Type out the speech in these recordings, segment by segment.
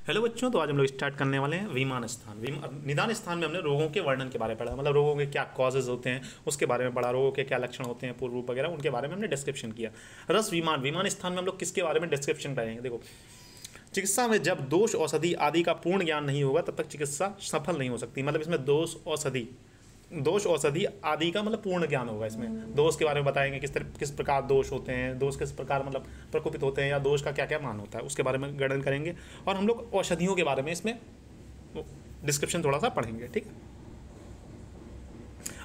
Hello बच्चों, तो आज हम लोग स्टार्ट करने वाले हैं विमान स्थान। निदान स्थान में हमने रोगों के वर्णन के बारे में पढ़ा, मतलब रोगों के क्या कॉजेज होते हैं उसके बारे में पढ़ा, रोगों के क्या लक्षण होते हैं, पूर्व रूप वगैरह उनके बारे में हमने डिस्क्रिप्शन किया। रस विमान स्थान में हम लोग किसके बारे में डिस्क्रिप्शन करेंगे? देखो, चिकित्सा में जब दोष औषधि आदि का पूर्ण ज्ञान नहीं होगा तब तक चिकित्सा सफल नहीं हो सकती। मतलब इसमें दोष औषधि आदि का मतलब पूर्ण ज्ञान होगा। इसमें दोष के बारे में बताएंगे, किस प्रकार दोष होते हैं, दोष किस प्रकार मतलब प्रकोपित होते हैं, या दोष का क्या क्या मान होता है उसके बारे में वर्णन करेंगे। और हम लोग औषधियों के बारे में इसमें डिस्क्रिप्शन थोड़ा सा पढ़ेंगे, ठीक है।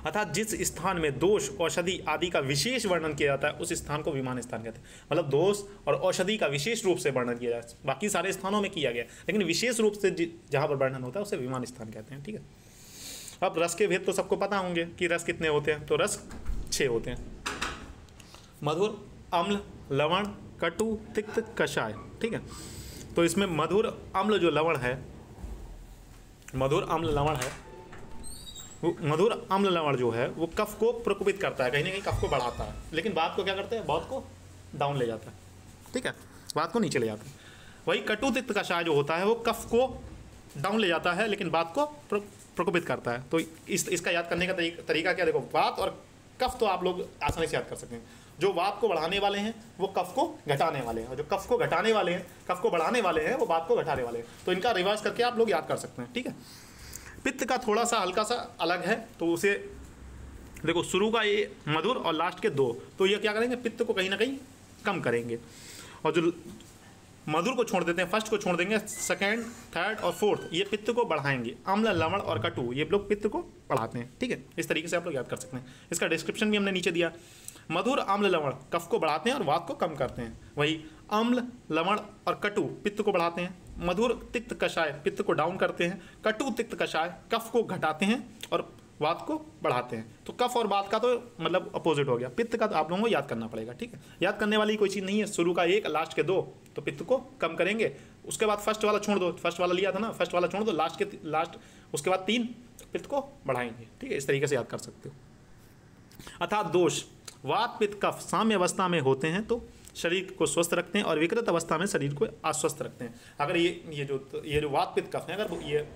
अर्थात जिस स्थान में दोष औषधि आदि का विशेष वर्णन किया जाता है उस स्थान को विमान स्थान कहते हैं। मतलब दोष और औषधि का विशेष रूप से वर्णन किया जाता है, बाकी सारे स्थानों में किया गया, लेकिन विशेष रूप से जहाँ पर वर्णन होता है उसे विमान स्थान कहते हैं, ठीक है। अब रस के भेद तो सबको पता होंगे कि रस कितने होते हैं। तो रस 6 होते हैं: मधुर, अम्ल, लवण, कटु, तिक्त, कषाय, ठीक है। तो इसमें मधुर अम्ल जो लवण है, मधुर अम्ल लवण है, वो मधुर अम्ल लवण जो है वो कफ को प्रकोपित करता है, कहीं ना कहीं कफ को बढ़ाता है, लेकिन बात को क्या करते हैं, बात को डाउन ले जाता है, ठीक है, बात को नीचे ले जाता है। वही कटु तिक्त कषाय जो होता है वो कफ को डाउन ले जाता है, लेकिन बात को प्रकोपित करता है। तो इसका याद करने का तरीका क्या? देखो, वात और कफ तो आप लोग आसानी से याद कर सकते हैं। जो वात को बढ़ाने वाले हैं वो कफ को घटाने वाले हैं, और जो कफ को घटाने वाले हैं, कफ को बढ़ाने वाले हैं, वो वात को घटाने वाले हैं। तो इनका रिवर्स करके आप लोग याद कर सकते हैं, ठीक है। पित्त का थोड़ा सा हल्का सा अलग है, तो उसे देखो, शुरू का ये मधुर और लास्ट के 2, तो ये क्या करेंगे, पित्त को कहीं ना कहीं कम करेंगे। और जो मधुर को छोड़ देते हैं, फर्स्ट को छोड़ देंगे, सेकंड, थर्ड और फोर्थ ये पित्त को बढ़ाएंगे। अम्ल, लवण और कटु ये लोग पित्त को बढ़ाते हैं, ठीक है। इस तरीके से आप लोग याद कर सकते हैं। इसका डिस्क्रिप्शन भी हमने नीचे दिया। मधुर, अम्ल, लवण कफ को बढ़ाते हैं और वात को कम करते हैं। वही अम्ल, लवण और कटु पित्त को बढ़ाते हैं। मधुर तिक्त कषाय पित्त को डाउन करते हैं। कटु तिक्त कषाय कफ को घटाते हैं और वात को बढ़ाते हैं। तो कफ और वात का तो मतलब अपोजिट हो गया। पित्त का तो आप लोगों को याद करना पड़ेगा, ठीक है। याद करने वाली कोई चीज़ नहीं है। शुरू का 1, लास्ट के 2, तो पित्त को कम करेंगे। उसके बाद फर्स्ट वाला छोड़ दो, फर्स्ट वाला लिया था ना, फर्स्ट वाला छोड़ दो, लास्ट उसके बाद 3 पित्त को बढ़ाएंगे, ठीक है। इस तरीके से याद कर सकते हो। अर्थात दोष वात पित्त कफ साम्य अवस्था में होते हैं तो शरीर को स्वस्थ रखते हैं, और विकृत अवस्था में शरीर को अस्वस्थ रखते हैं। अगर ये जो वात पित्त कफ है, अगर ये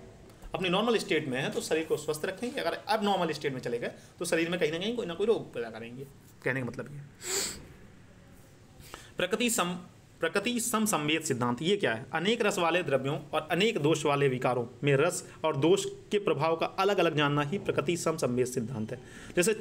अपनी नॉर्मल स्टेट में है तो शरीर को स्वस्थ रखेंगे। अगर अब नॉर्मल स्टेट में चले गए तो शरीर में कहीं ना कोई रोग पैदा करेंगे। कहने का मतलब ये प्रकृति सम संवेद सिद्धांत ये क्या है? अनेक रस वाले द्रव्यों और अनेक दोष वाले विकारों में रस और दोष के प्रभाव का अलग अलग जानना ही प्रकृति सम संवेद सिद्धांत है। जैसे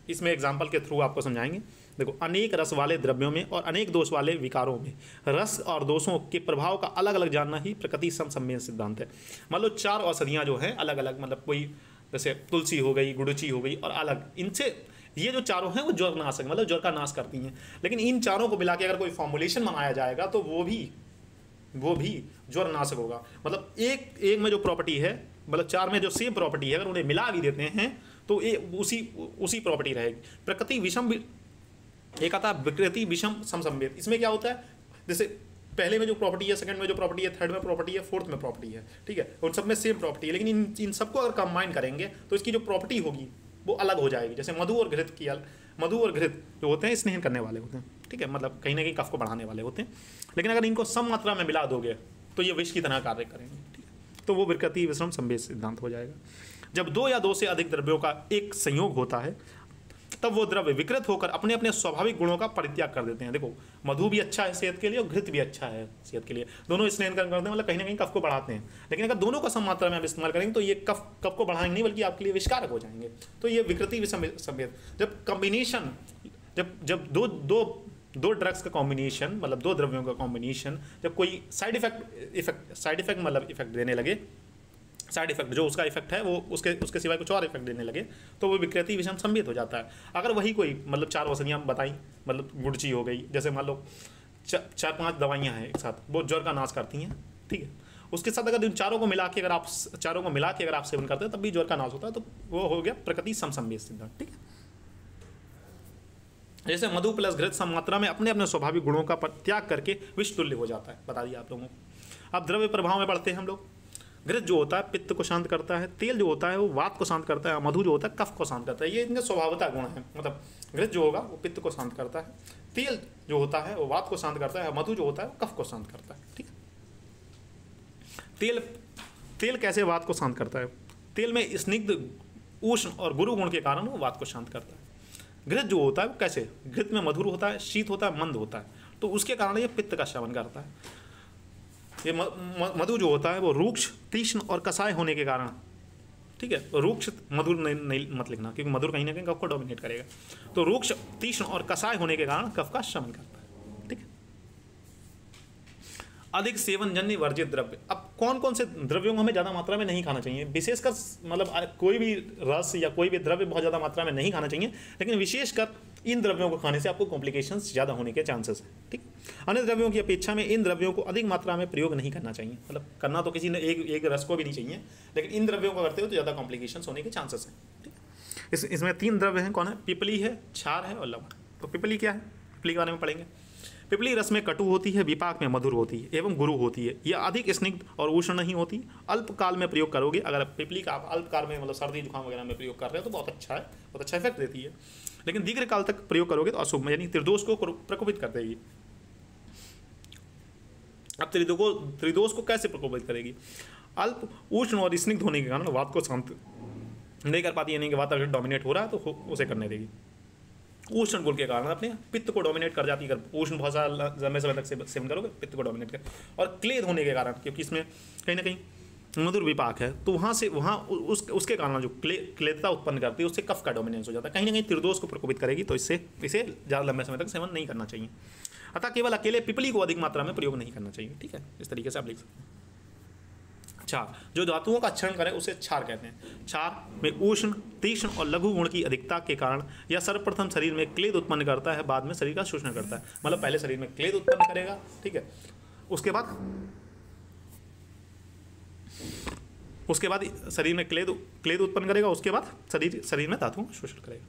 इसमें एग्जाम्पल के थ्रू आपको समझाएंगे। देखो, अनेक रस वाले द्रव्यों में और अनेक दोष वाले विकारों में रस और दोषों के प्रभाव का अलग अलग जानना ही प्रकृति सम संवेद सिद्धांत है। मान लो 4 औषधियाँ जो हैं अलग अलग, मतलब कोई जैसे तुलसी हो गई, गुड़ची हो गई और अलग, इनसे ये जो चारों हैं वो ज्वर नाशक, मतलब ज्वर का नाश करती हैं। लेकिन इन चारों को मिला के अगर कोई फॉर्मुलेशन बनाया जाएगा तो वो भी ज्वर नाशक होगा। मतलब एक में जो प्रॉपर्टी है, मतलब 4 में जो सेम प्रॉपर्टी है, अगर उन्हें मिला भी देते हैं तो उसी प्रॉपर्टी रहेगी। प्रकृति विषम, एक आता है विकृति विषम समसंवेद। इसमें क्या होता है, जैसे पहले में जो प्रॉपर्टी है, सेकंड में जो प्रॉपर्टी है, थर्ड में प्रॉपर्टी है, फोर्थ में प्रॉपर्टी है, ठीक है, उन सब में सेम प्रॉपर्टी है, लेकिन इन सबको अगर कंबाइन करेंगे तो इसकी जो प्रॉपर्टी होगी वो अलग हो जाएगी। जैसे मधु और घृत जो होते हैं स्नेहन करने वाले होते हैं, ठीक है, मतलब कहीं ना कहीं कफ को बढ़ाने वाले होते हैं। लेकिन अगर इनको सम मात्रा में मिला दोगे तो ये विष की तरह कार्य करेंगे, ठीक है। तो वो विकृति विषम संवेद सिद्धांत हो जाएगा। जब 2 या 2 से अधिक द्रव्यों का एक संयोग होता है तब वो द्रव्य विकृत होकर अपने अपने स्वाभाविक गुणों का परित्याग कर देते हैं। देखो, मधु भी अच्छा है सेहत के लिए और घृत भी अच्छा है सेहत के लिए, दोनों स्नेहन करते हैं, मतलब कहीं ना कहीं कफ को बढ़ाते हैं। लेकिन अगर दोनों का सम मात्रा में आप इस्तेमाल करेंगे तो ये कफ को बढ़ाएंगे नहीं, बल्कि आपके लिए विषकारक हो जाएंगे। तो ये विकृति विषम संवेद। जब कॉम्बिनेशन, जब दो ड्रग्स का कॉम्बिनेशन, मतलब 2 द्रव्यों का कॉम्बिनेशन, जब कोई साइड इफेक्ट मतलब इफेक्ट देने लगे, साइड इफेक्ट जो उसका इफेक्ट है वो उसके सिवाय कुछ और इफेक्ट देने लगे, तो वो विकृति विषम संवेद हो जाता है। अगर वही कोई मतलब 4 औषधियाँ बताई, मतलब गुड़ची हो गई, जैसे मान लो 4-5 दवाइयाँ हैं एक साथ, वो ज्वर का नाश करती हैं, ठीक है, उसके साथ अगर इन चारों को मिला के अगर आप सेवन करते हैं तब भी ज्वर का नाश होता है, तो वो हो गया प्रकृति सम संवेद सिद्धांत, ठीक है। जैसे मधु प्लस घृत सम मात्रा में अपने अपने स्वाभाविक गुणों का त्याग करके विष तुल्य हो जाता है, बता दिया आप लोगों को। अब द्रव्य प्रभाव में बढ़ते हैं हम लोग। घृत जो होता है पित्त को शांत करता है, तेल जो होता है वो वात को शांत करता है, मधु जो होता है कफ को शांत करता है। ये इनके स्वभावता गुण है। मतलब घृत जो होगा वो पित्त को शांत करता है, तेल जो होता है वो वात को शांत करता है, मधु जो होता है वो कफ को शांत करता है, ठीक है। तेल तेल कैसे वात को शांत करता है? तेल में स्निग्ध, उष्ण और गुरु गुण के कारण वो वात को शांत करता है। घृत जो होता है वो कैसे? घृत में मधुर होता है, शीत होता है, मंद होता है, तो उसके कारण ये पित्त का शमन करता है। ये मधु जो होता है वो रूक्ष, तीक्ष्ण और कसाय होने के कारण, ठीक है, रूक्ष मधुर नहीं मत लिखना, क्योंकि मधुर कहीं ना कहीं कफ को डोमिनेट करेगा। तो रूक्ष, तीक्ष्ण और कसाय होने के कारण कफ का शमन करता है। ठीक है। अधिक सेवन जन्य वर्जित द्रव्य। अब कौन कौन से द्रव्यों को हमें ज़्यादा मात्रा में नहीं खाना चाहिए? विशेषकर मतलब कोई भी रस या कोई भी द्रव्य बहुत ज़्यादा मात्रा में नहीं खाना चाहिए, लेकिन विशेषकर इन द्रव्यों को खाने से आपको कॉम्प्लिकेशंस ज़्यादा होने के चांसेस हैं। ठीक, अन्य द्रव्यों की अपेक्षा में इन द्रव्यों को अधिक मात्रा में प्रयोग नहीं करना चाहिए। मतलब करना तो किसी ने एक रस को भी नहीं चाहिए, लेकिन इन द्रव्यों को करते हो तो ज़्यादा कॉम्प्लिकेशंस होने के चांसेस हैं। ठीक, इसमें 3 द्रव्य हैं। कौन है? पिपली है, क्षार है और लवण। तो पिपली क्या है? पिपली के बारे में पढ़ेंगे। पिपली रस में कटु होती है, विपाक में मधुर होती है एवं गुरु होती है। यह अधिक स्निग्ध और उष्ण नहीं होती। अल्पकाल में प्रयोग करोगे, अगर पिपली का आप अल्पकाल में मतलब सर्दी जुकाम वगैरह में प्रयोग कर रहे हो तो बहुत अच्छा है, बहुत अच्छा इफेक्ट देती है। लेकिन दीर्घ काल तक प्रयोग करोगे तो अशुभ, यानी त्रिदोष को प्रकोपित कर देगी। अब त्रिदोष को कैसे प्रकोपित करेगी? अल्प, उष्ण और स्निग्ध होने के कारण वात को शांत नहीं कर पाती, यानी कि वात अगर डोमिनेट हो रहा है तो उसे करने देगी। उष्ण गुण के कारण अपने पित्त को डोमिनेट कर जाती है। अगर उष्ण बहुत सारा लंबे समय तक सेवन करोगे पित्त को डोमिनेट कर, और क्लेद होने के कारण, क्योंकि इसमें कहीं ना कहीं मधुर विपाक है, तो वहाँ उसके कारण जो क्लेदता उत्पन्न करती है उससे कफ का डोमिनेंस हो जाता है, कहीं ना कहीं त्रिदोष को प्रकोपित करेगी। तो इसे ज़्यादा लंबे समय तक सेवन नहीं करना चाहिए। अतः केवल अकेले पिपली को अधिक मात्रा में प्रयोग नहीं करना चाहिए। ठीक है, इस तरीके से आप लिख सकते हैं। क्षार, जो धातुओं का क्षरण करे उसे क्षार कहते हैं। क्षार में उष्ण, तीक्ष्ण और लघु गुण की अधिकता के कारण यह सर्वप्रथम शरीर में क्लेद उत्पन्न करता है, बाद में शरीर का शोषण करता है। मतलब पहले शरीर में क्लेद उत्पन्न करेगा, ठीक है, उसके बाद शरीर में क्लेद उत्पन्न करेगा, उसके बाद शरीर में धातुओं का शोषण करेगा।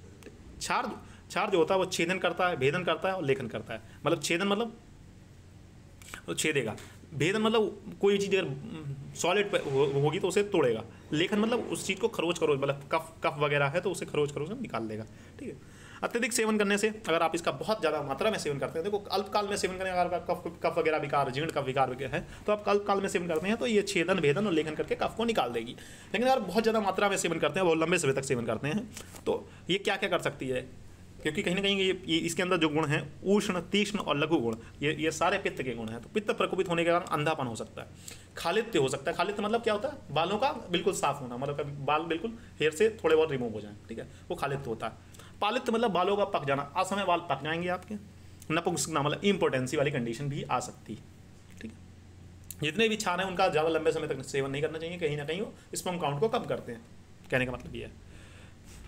क्षार जो होता है वो छेदन करता है, भेदन करता है और लेखन करता है। मतलब छेदन मतलब वो छेदेगा, भेदन मतलब कोई चीज़ अगर सॉलिड होगी तो उसे तोड़ेगा, लेखन मतलब उस चीज़ को खरोच मतलब कफ वगैरह है तो उसे खरोच निकाल देगा। ठीक है। अत्यधिक सेवन करने से, अगर आप इसका बहुत ज़्यादा मात्रा में सेवन करते हैं, देखो अल्पकाल में सेवन करें, अगर कफ वगैरह विकार, जीर्ण कफ विकार है तो आप अल्पकाल में सेवन करते हैं तो ये छेदन, भेदन और लेखन करके कफ को निकाल देगी। लेकिन अगर बहुत ज़्यादा मात्रा में सेवन करते हैं, बहुत लंबे समय तक सेवन करते हैं, तो ये क्या क्या कर सकती है? क्योंकि कहीं ना कहीं ये इसके अंदर जो गुण हैं उष्ण, तीक्ष्ण और लघु गुण, ये सारे पित्त के गुण हैं। तो पित्त प्रकोपित होने के कारण अंधापन हो सकता है, खालित्य हो सकता है। खालित्य मतलब क्या होता है? बालों का बिल्कुल साफ होना, मतलब बाल बिल्कुल हेयर से थोड़े बहुत रिमूव हो जाएं, ठीक है, वो खालित्य होता है। पालित्य मतलब बालों का पक जाना, असमय बाल पक जाएंगे आपके। नपुंसकता मतलब इम्पोर्टेंसी वाली कंडीशन भी आ सकती है। ठीक है। जितने भी क्षार हैं उनका ज़्यादा लंबे समय तक सेवन नहीं करना चाहिए, कहीं ना कहीं वो स्पर्म काउंट को कम करते हैं। कहने का मतलब ये है।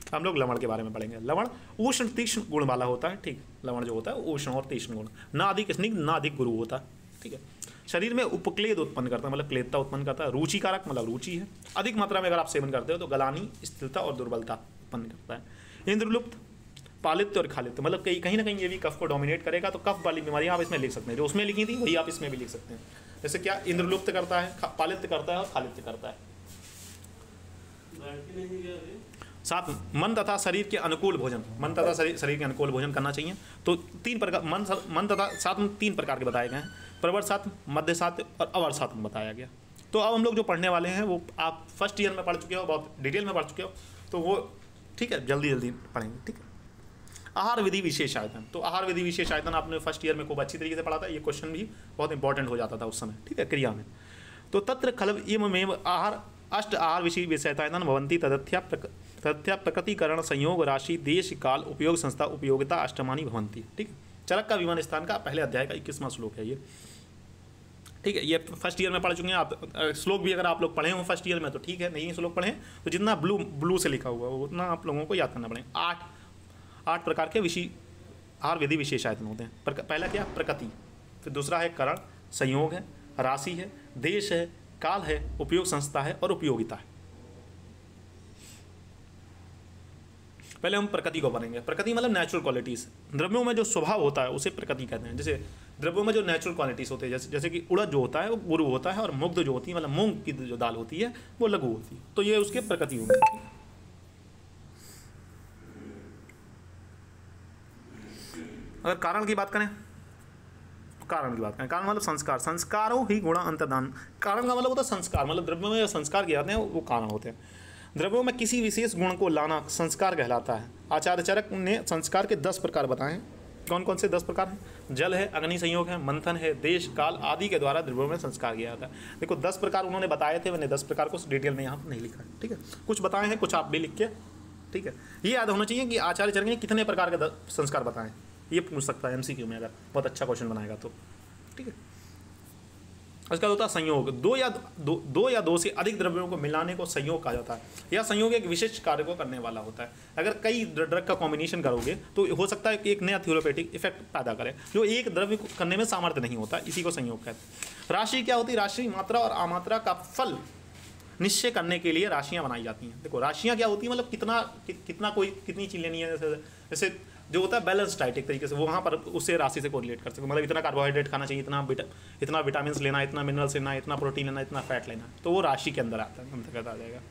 हम लोग लवण के बारे में पढ़ेंगे। लवण उष्ण तीक्ष्ण गुण वाला होता है। ठीक, लवण जो होता है उष्ण और तीक्ष्ण गुण, ना अधिक स्निग्ध ना अधिक गुरु होता है। ठीक है। शरीर में उपक्लेद उत्पन्न करता है, मतलब क्लेदता उत्पन्न करता है। रुचिकारक मतलब रुचि है। अधिक मात्रा में अगर आप सेवन करते हो तो गलानी, स्थिरता और दुर्बलता उत्पन्न करता है। इंद्रलुप्त, पालित्य और खालित्य मतलब कहीं ना कहीं ये भी कफ को डोमिनेट करेगा। तो कफ वाली बीमारियां आप इसमें लिख सकते हैं, जो उसमें लिखी थी वही आप इसमें भी लिख सकते हैं। जैसे क्या? इंद्रलुप्त करता है, पालित्य करता है और खालित्य करता है। साथ मन तथा शरीर के अनुकूल भोजन, मन तथा शरीर के अनुकूल भोजन करना चाहिए। तो 3 प्रकार मन तथा साथ में 3 प्रकार के बताए गए हैं, प्रवर साथ, मध्य साथ और अवर साथ में बताया गया। तो अब हम लोग जो पढ़ने वाले हैं वो आप फर्स्ट ईयर में पढ़ चुके हो, बहुत डिटेल में पढ़ चुके हो, तो वो ठीक है जल्दी पढ़ेंगे। ठीक है। आहार विधि विशेष आयतन, तो आहार विधि विशेष आयतन आपने फर्स्ट ईयर में खूब अच्छी तरीके से पढ़ा था। ये क्वेश्चन भी बहुत इंपॉर्टेंट हो जाता था उस समय, ठीक है, क्रिया में। तो तत्र खलव इममेव आहार अष्ट आहार विशेषायतन भवन्ति तथ्या प्रकृतिकरण संयोग राशि देश काल उपयोग संस्था उपयोगिता अष्टमानी भवन्ति। ठीक है। चरक का विमान स्थान का पहले अध्याय का 21वां श्लोक है ये। ठीक है, ये फर्स्ट ईयर में पढ़ चुके हैं आप। श्लोक भी अगर आप लोग पढ़े हो फर्स्ट ईयर में तो ठीक है, नहीं श्लोक पढ़े तो जितना ब्लू से लिखा हुआ है उतना आप लोगों को याद करना पड़ेगा। 8 प्रकार के आहार विधि विशेषायतन होते हैं। पहला क्या? प्रकृति, फिर दूसरा है करण, संयोग है, राशि है, देश है, काल है, उपयोग संस्था है और उपयोगिता है। पहले हम प्रकृति को पढ़ेंगे। प्रकृति मतलब नेचुरल क्वालिटीज़, द्रव्यों में जो स्वभाव होता है उसे प्रकृति कहते हैं। जैसे द्रव्यों में जो नेचुरल क्वालिटीज़ होते हैं, जैसे कि उड़द जो होता है वो गुरु होता है और मुग्ध जो होती है मतलब मूंग की जो दाल होती है वो लघु होती है, तो ये उसके प्रकृति होंगे। अगर कारण की बात करें, कारण की बात करें, कारण मतलब संस्कार, संस्कारों ही गुणा अंतर्धान। कारण का मतलब होता है संस्कार, मतलब द्रव्यों में जो संस्कार किए जाते हैं वो कारण होते हैं। द्रव्यों में किसी विशेष गुण को लाना संस्कार कहलाता है। आचार्य चरक ने संस्कार के 10 प्रकार बताए हैं। कौन कौन से 10 प्रकार हैं? जल है, अग्नि संयोग है, मंथन है, देश काल आदि के द्वारा द्रव्यों में संस्कार किया जाता है। देखो 10 प्रकार उन्होंने बताए थे, मैंने 10 प्रकार को डिटेल में यहाँ पर नहीं लिखा है, ठीक है। कुछ बताए हैं, कुछ आप भी लिख के, ठीक है। ये याद होना चाहिए कि आचार्य चरक ने कितने प्रकार के संस्कार बताए, ये पूछ सकता है MCQ में, अगर बहुत अच्छा क्वेश्चन बनाएगा तो, ठीक है। उसका होता है संयोग, दो या दो से अधिक द्रव्यों को मिलाने को संयोग कहा जाता है। यह संयोग एक विशिष्ट कार्य को करने वाला होता है। अगर कई ड्रग का कॉम्बिनेशन करोगे तो हो सकता है कि एक नया थेरेप्यूटिक इफेक्ट पैदा करे, जो एक द्रव्य को करने में सामर्थ्य नहीं होता, इसी को संयोग कहते हैं। राशि क्या होती है? राशि मात्रा और अमात्रा का फल निश्चय करने के लिए राशियाँ बनाई जाती हैं। देखो राशियाँ क्या होती हैं, मतलब कितना कोई कितनी चीज़ लेनी है, जैसे जो होता है बैलेंस डाइट एक तरीके से, वो वहाँ पर उससे राशि से कोरिलेट कर सकते, मतलब इतना कार्बोहाइड्रेट खाना चाहिए, इतना विटामिन लेना, इतना मिनरल्स लेना, इतना प्रोटीन लेना, इतना फैट लेना, तो वो राशि के अंदर आता है, अंतर्गत आ जाएगा।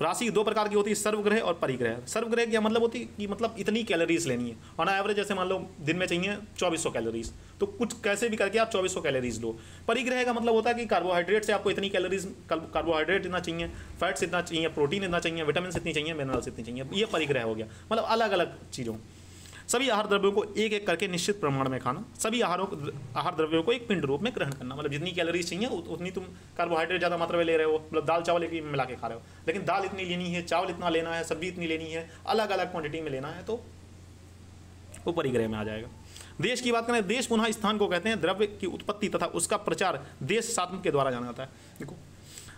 राशि 2 प्रकार की होती है, सर्वग्रह और परिग्रह। सर्वग्रह क्या मतलब होती है कि मतलब इतनी कैलोरीज लेनी है ऑन एवरेज, जैसे मान लो दिन में चाहिए 2400 कैलोरीज, तो कुछ कैसे भी करके आप 2400 कैलोरीज लो। परिग्रह का मतलब होता है कि कार्बोहाइड्रेट से आपको इतनी कैलोरीज, कार्बोहाइड्रेट इतना चाहिए, फैट्स इतना चाहिए, प्रोटीन इतना चाहिए, विटामिन इतनी चाहिए, मिनरल्स इतनी चाहिए, ये परिग्रह हो गया। मतलब अलग अलग चीज़ों, सभी आहार द्रव्यों को एक एक करके निश्चित प्रमाण में खाना, सभी आहार द्रव्यों को एक पिंड रूप में ग्रहण करना, मतलब जितनी कैलोरीज चाहिए उतनी तुम कार्बोहाइड्रेट ज़्यादा मात्रा में ले रहे हो, मतलब दाल चावल एक मिला के खा रहे हो, लेकिन दाल इतनी लेनी है, चावल इतना लेना है, सब्जी इतनी लेनी है, अलग अलग क्वांटिटी में लेना है, तो वो परिग्रह में आ जाएगा। देश की बात करें, देश पुनः स्थान को कहते हैं। द्रव्य की उत्पत्ति तथा उसका प्रचार देश सात्मक के द्वारा जाना जाता है। देखो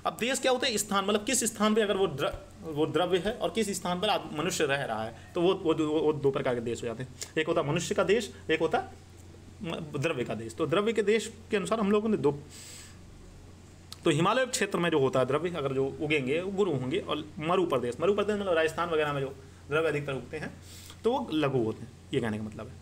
अब देश क्या होता है? स्थान, मतलब किस स्थान पे अगर वो द्रव्य है और किस स्थान पर मनुष्य रह रहा है, तो वो 2 प्रकार के देश हो जाते हैं। एक होता मनुष्य का देश, एक होता द्रव्य का देश। तो द्रव्य के देश के अनुसार हम लोगों ने 2, तो हिमालय क्षेत्र में जो होता है द्रव्य, अगर जो उगेंगे वो गुरु होंगे, और मरु प्रदेश मतलब राजस्थान वगैरह में जो द्रव्य अधिकतर उगते हैं तो वो लघु होते हैं, ये कहने का मतलब है।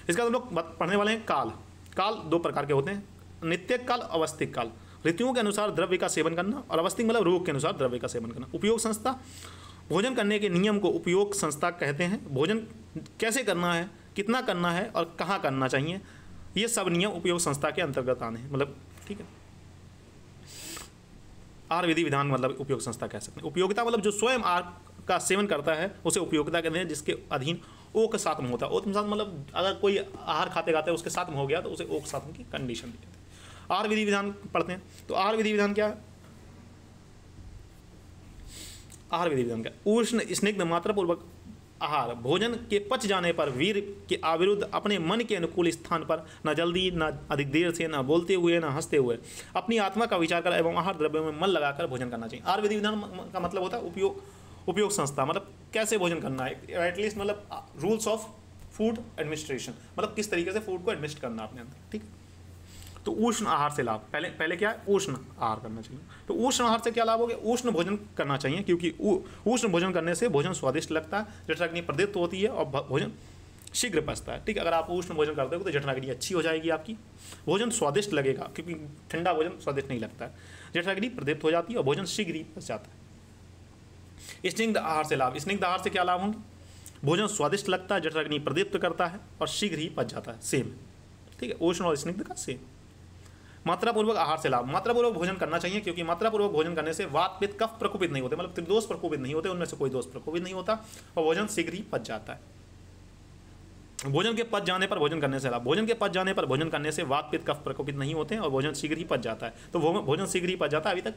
इसका हम लोग पढ़ने वाले हैं काल। काल 2 प्रकार के होते हैं, नित्यक काल, अवस्थिक काल। ऋतुओं के अनुसार द्रव्य का सेवन करना, और अवस्थिक मतलब रोग के अनुसार द्रव्य का सेवन करना। उपयोग संस्था, भोजन करने के नियम को उपयोग संस्था कहते हैं। भोजन कैसे करना है, कितना करना है और कहाँ करना चाहिए, ये सब नियम उपयोग संस्था के अंतर्गत आने हैं, मतलब ठीक है। आहार विधि विधान मतलब उपयोग संस्था कह सकते हैं। उपयोगिता मतलब जो स्वयं आहार का सेवन करता है उसे उपयोगिता कहते हैं, जिसके अधीन ओक सात्म होता है। ओक मतलब अगर कोई आहार खाते खाते उसके सात्म हो गया तो उसे ओक सात्म की कंडीशन दी जाती है। आहार विधि विधान पढ़ते हैं, तो आहार विधि विधान क्या है? आहार विधि विधान क्या? उष्ण स्निग्ध मात्रापूर्वक आहार, भोजन के पच जाने पर वीर के अविरुद्ध अपने मन के अनुकूल स्थान पर, न जल्दी न अधिक देर से, न बोलते हुए न हंसते हुए, अपनी आत्मा का विचार कर एवं आहार द्रव्यों में मन लगाकर भोजन करना चाहिए। आहार विधि विधान का मतलब होता है उपयोग संस्था, मतलब कैसे भोजन करना है, एटलीस्ट मतलब रूल्स ऑफ फूड एडमिनिस्ट्रेशन, मतलब किस तरीके से फूड को एडमिनिस्ट्रेट करना अपने अंदर, ठीक है। तो उष्ण आहार से लाभ, पहले क्या है? उष्ण आहार करना चाहिए। तो उष्ण आहार से क्या लाभ हो गया? उष्ण भोजन करना चाहिए, क्योंकि उष्ण भोजन करने से भोजन स्वादिष्ट लगता है, जठराग्नि प्रदीप्त होती है और भोजन शीघ्र पचता है, ठीक है। अगर आप उष्ण भोजन करते हो तो जठराग्नि अच्छी हो जाएगी आपकी, भोजन स्वादिष्ट लगेगा, क्योंकि ठंडा भोजन स्वादिष्ट नहीं लगता है, जठराग्नि प्रदीप्त हो जाती है और भोजन शीघ्र ही पच जाता है। स्निग्ध आहार से लाभ, स्निग्ध आहार से क्या लाभ होंगे? भोजन स्वादिष्ट लगता है, जठराग्नि प्रदीप्त करता है और शीघ्र ही पच जाता है, सेम, ठीक है। उष्ण और स्निग्ध का सेम। मात्रापूर्वक आहार से लाभ, मात्रापूर्वक भोजन करना चाहिए, क्योंकि मात्रापूर्वक भोजन करने से वात पित्त कफ प्रकोपित नहीं होते, मतलब त्रिदोष प्रकोपित नहीं होते, उनमें से कोई दोष प्रकोपित नहीं होता और भोजन शीघ्र ही पच जाता है। भोजन के पच जाने पर भोजन करने से लाभ, भोजन के पच जाने पर भोजन करने से वात पित्त कफ प्रकोपित नहीं होते हैं और भोजन शीघ्र ही पच जाता है। तो भोजन शीघ्र ही पच जाता है, अभी तक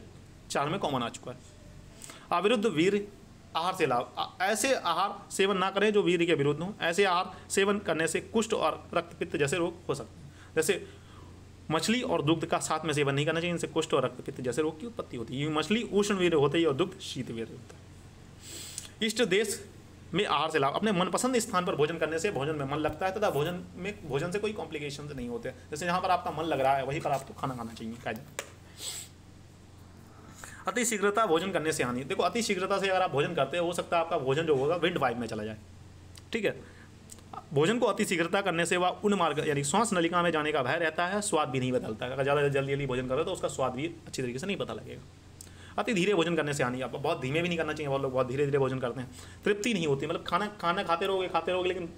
4 में कॉमन आ चुका है। अविरुद्ध वीर आहार से लाभ, ऐसे आहार सेवन ना करें जो वीर के विरुद्ध हो। ऐसे आहार सेवन करने से कुष्ठ और रक्तपित्त जैसे रोग हो सकते हैं। जैसे मछली और दुग्ध का साथ में सेवन नहीं करना चाहिए, इनसे कुष्ठ और रक्तपित्त जैसे रोग की उत्पत्ति होती है। मछली उष्ण वीर्य होते है और दुग्ध शीत वीर्य होता है। इष्ट देश में आहार से लाभ, अपने मनपसंद स्थान पर भोजन करने से भोजन में मन लगता है तथा भोजन से कोई कॉम्प्लिकेशन नहीं होते। जैसे जहाँ पर आपका मन लग रहा है वहीं पर आपको खाना खाना चाहिए कायदे। अति शीघ्रता भोजन करने से हानि, देखो अति शीघ्रता से अगर आप भोजन करते हो सकता है आपका भोजन जो होगा विंड वाइब में चला जाए, ठीक है। भोजन को अति शीघ्रता करने से वह उन मार्ग यानी श्वास नलिका में जाने का भय रहता है, स्वाद भी नहीं बदलता है। अगर ज़्यादा जल्दी भोजन करो तो उसका स्वाद भी अच्छी तरीके से नहीं पता लगेगा। अति धीरे भोजन करने से हानि, आप बहुत धीमे भी नहीं करना चाहिए, बहुत लोग बहुत धीरे धीरे भोजन करते हैं, तृप्ति नहीं होती, मतलब खाना खाते रहोगे लेकिन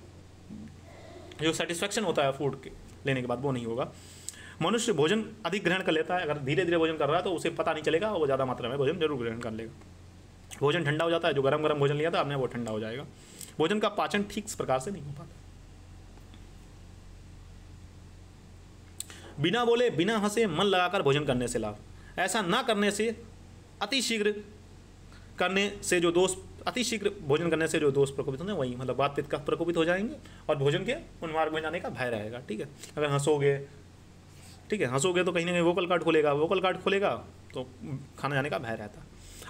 जो सेटिस्फैक्शन होता है फूड के लेने के बाद वो नहीं होगा। मनुष्य भोजन अधिक ग्रहण कर लेता है, अगर धीरे धीरे भोजन कर रहा है तो उसे पता नहीं चलेगा, वो ज़्यादा मात्रा में भोजन जरूर ग्रहण कर लेगा। भोजन ठंडा हो जाता है, जो गरम गरम भोजन लिया था आपने वो ठंडा हो जाएगा। भोजन का पाचन ठीक प्रकार से नहीं हो पाता। बिना बोले बिना हंसे मन लगाकर भोजन करने से लाभ, ऐसा ना करने से अति शीघ्र भोजन करने से जो दोष प्रकोपित होंगे वही मतलब वात पित्त का प्रकोपित हो जाएंगे और भोजन के उन मार्ग में जाने का भय रहेगा। ठीक है, अगर हंसोगे, ठीक है, हंसोगे तो कहीं ना कहीं वोकल कार्ड खोलेगा तो खाना जाने का भय रहता है।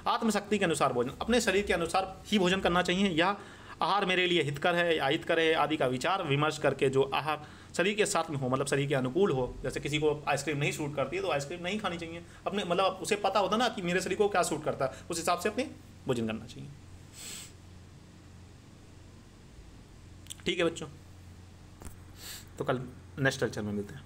आत्मशक्ति के अनुसार भोजन, अपने शरीर के अनुसार ही भोजन करना चाहिए। यह आहार मेरे लिए हितकर है या अहितकर है आदि का विचार विमर्श करके जो आहार शरीर के साथ में हो, मतलब शरीर के अनुकूल हो। जैसे किसी को आइसक्रीम नहीं सूट करती है तो आइसक्रीम नहीं खानी चाहिए, अपने मतलब उसे पता होता ना कि मेरे शरीर को क्या सूट करता है, उस हिसाब से अपने भोजन करना चाहिए। ठीक है बच्चों, तो कल नेक्स्ट लेक्चर में मिलते हैं।